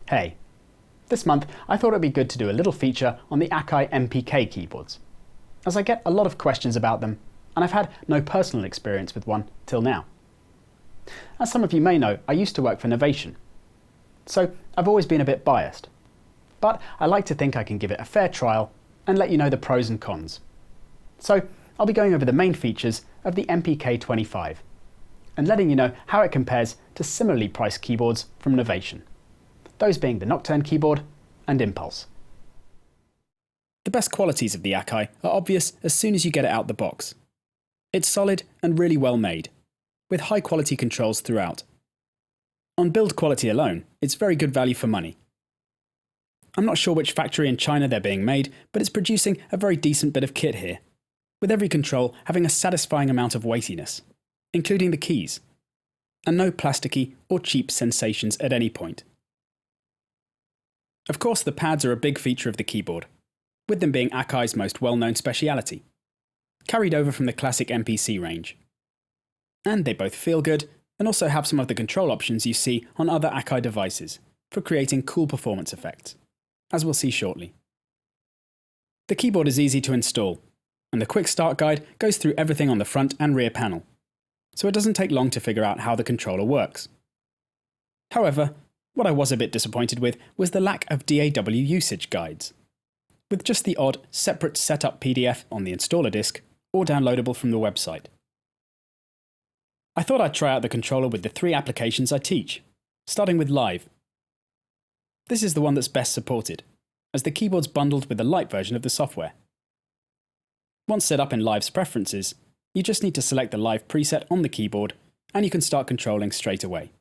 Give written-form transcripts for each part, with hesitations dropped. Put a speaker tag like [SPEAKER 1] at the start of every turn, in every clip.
[SPEAKER 1] Hey, this month I thought it'd be good to do a little feature on the AKAI MPK keyboards, as I get a lot of questions about them and I've had no personal experience with one till now. As some of you may know, I used to work for Novation, so I've always been a bit biased, but I like to think I can give it a fair trial and let you know the pros and cons. So I'll be going over the main features of the MPK25 and letting you know how it compares to similarly priced keyboards from Novation, those being the Nocturne keyboard and Impulse. The best qualities of the AKAI are obvious as soon as you get it out the box. It's solid and really well made, with high quality controls throughout. On build quality alone, it's very good value for money. I'm not sure which factory in China they're being made, but it's producing a very decent bit of kit here, with every control having a satisfying amount of weightiness, including the keys, and no plasticky or cheap sensations at any point. Of course, the pads are a big feature of the keyboard, with them being AKAI's most well-known speciality, carried over from the classic MPC range. And they both feel good, and also have some of the control options you see on other AKAI devices for creating cool performance effects, as we'll see shortly. The keyboard is easy to install, and the quick start guide goes through everything on the front and rear panel, so it doesn't take long to figure out how the controller works. However, what I was a bit disappointed with was the lack of DAW usage guides, with just the odd separate setup PDF on the installer disk or downloadable from the website. I thought I'd try out the controller with the 3 applications I teach, starting with Live. This is the one that's best supported, as the keyboard's bundled with the light version of the software. Once set up in Live's preferences, you just need to select the Live preset on the keyboard and you can start controlling straight away.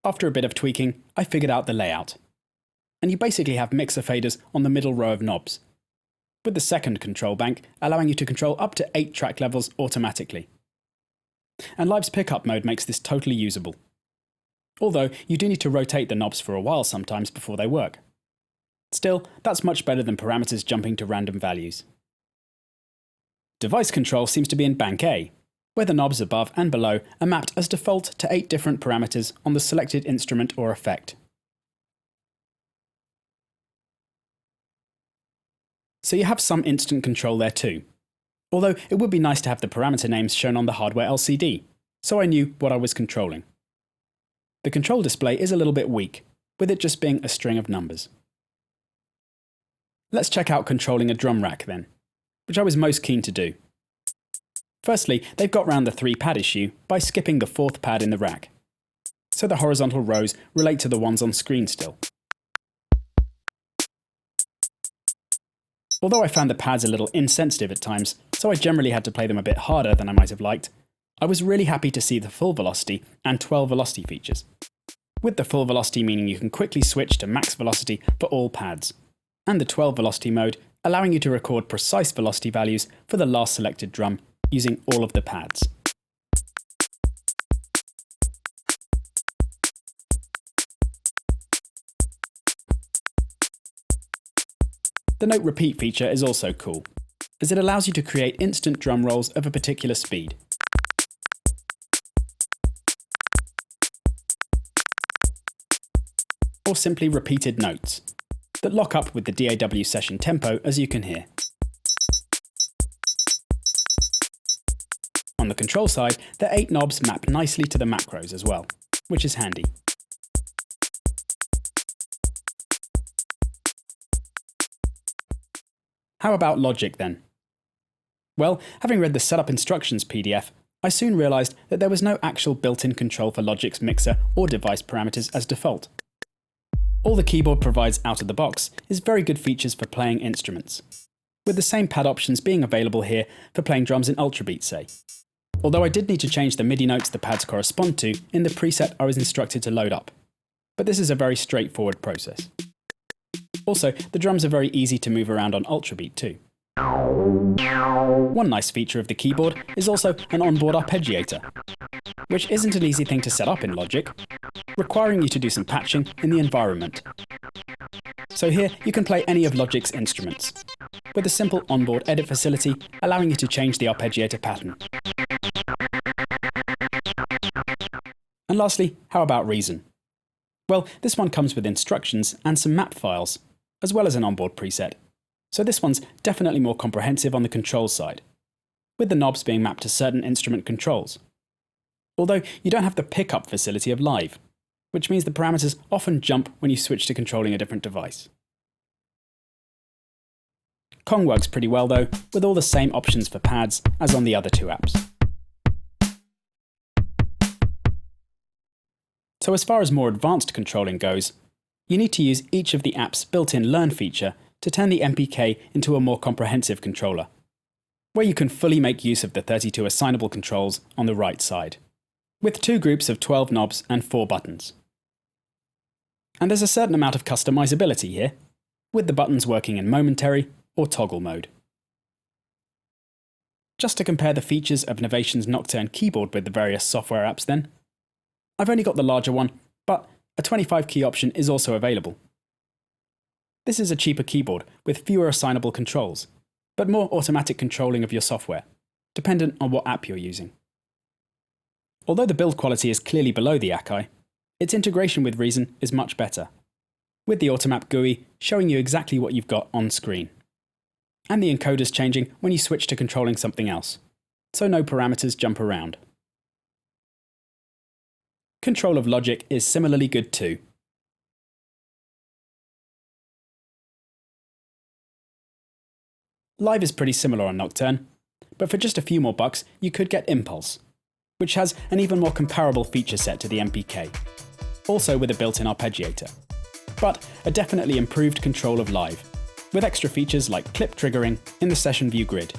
[SPEAKER 1] After a bit of tweaking, I figured out the layout. And you basically have mixer faders on the middle row of knobs, with the second control bank allowing you to control up to 8 track levels automatically. And Live's pickup mode makes this totally usable, although you do need to rotate the knobs for a while sometimes before they work. Still, that's much better than parameters jumping to random values. Device control seems to be in Bank A, where the knobs above and below are mapped as default to 8 different parameters on the selected instrument or effect. So you have some instant control there too, although it would be nice to have the parameter names shown on the hardware LCD, so I knew what I was controlling. The control display is a little bit weak, with it just being a string of numbers. Let's check out controlling a drum rack then, which I was most keen to do. Firstly, they've got round the 3 pad issue by skipping the 4th pad in the rack, so the horizontal rows relate to the ones on screen still. Although I found the pads a little insensitive at times, so I generally had to play them a bit harder than I might have liked, I was really happy to see the full velocity and 12 velocity features. With the full velocity meaning you can quickly switch to max velocity for all pads, and the 12 velocity mode allowing you to record precise velocity values for the last selected drum using all of the pads. The note repeat feature is also cool, as it allows you to create instant drum rolls of a particular speed. Or simply repeated notes that lock up with the DAW session tempo, as you can hear. On the control side, the 8 knobs map nicely to the macros as well, which is handy. How about Logic then? Well, having read the setup instructions PDF, I soon realised that there was no actual built-in control for Logic's mixer or device parameters as default. All the keyboard provides out of the box is very good features for playing instruments, with the same pad options being available here for playing drums in Ultrabeat, say. Although I did need to change the MIDI notes the pads correspond to in the preset I was instructed to load up, but this is a very straightforward process. Also, the drums are very easy to move around on Ultrabeat too. One nice feature of the keyboard is also an onboard arpeggiator, which isn't an easy thing to set up in Logic, requiring you to do some patching in the environment. So here you can play any of Logic's instruments, with a simple onboard edit facility allowing you to change the arpeggiator pattern. And lastly, how about Reason? Well, this one comes with instructions and some map files, as well as an onboard preset. So this one's definitely more comprehensive on the controls side, with the knobs being mapped to certain instrument controls. Although you don't have the pickup facility of Live, which means the parameters often jump when you switch to controlling a different device. Kong works pretty well though, with all the same options for pads as on the other two apps. So as far as more advanced controlling goes, you need to use each of the app's built-in Learn feature to turn the MPK into a more comprehensive controller, where you can fully make use of the 32 assignable controls on the right side, with 2 groups of 12 knobs and 4 buttons. And there's a certain amount of customizability here, with the buttons working in momentary or toggle mode. Just to compare the features of Novation's Nocturne keyboard with the various software apps then, I've only got the larger one, but a 25 key option is also available. This is a cheaper keyboard with fewer assignable controls, but more automatic controlling of your software, dependent on what app you're using. Although the build quality is clearly below the AKAI, its integration with Reason is much better, with the Automap GUI showing you exactly what you've got on screen, and the encoders changing when you switch to controlling something else, so no parameters jump around. Control of logic is similarly good too. Live is pretty similar on Nocturne, but for just a few more bucks you could get Impulse, which has an even more comparable feature set to the MPK, also with a built-in arpeggiator, but a definitely improved control of Live, with extra features like clip triggering in the session view grid.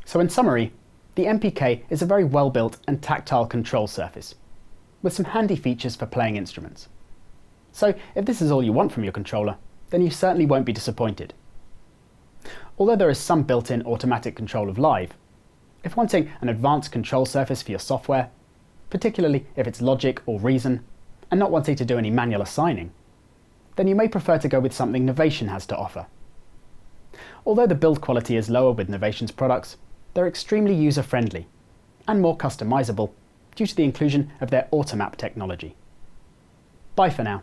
[SPEAKER 1] So in summary, the MPK is a very well-built and tactile control surface, with some handy features for playing instruments. So if this is all you want from your controller, then you certainly won't be disappointed. Although there is some built-in automatic control of Live, if wanting an advanced control surface for your software, particularly if it's Logic or Reason, and not wanting to do any manual assigning, then you may prefer to go with something Novation has to offer. Although the build quality is lower with Novation's products, they're extremely user-friendly and more customizable due to the inclusion of their Automap technology. Bye for now.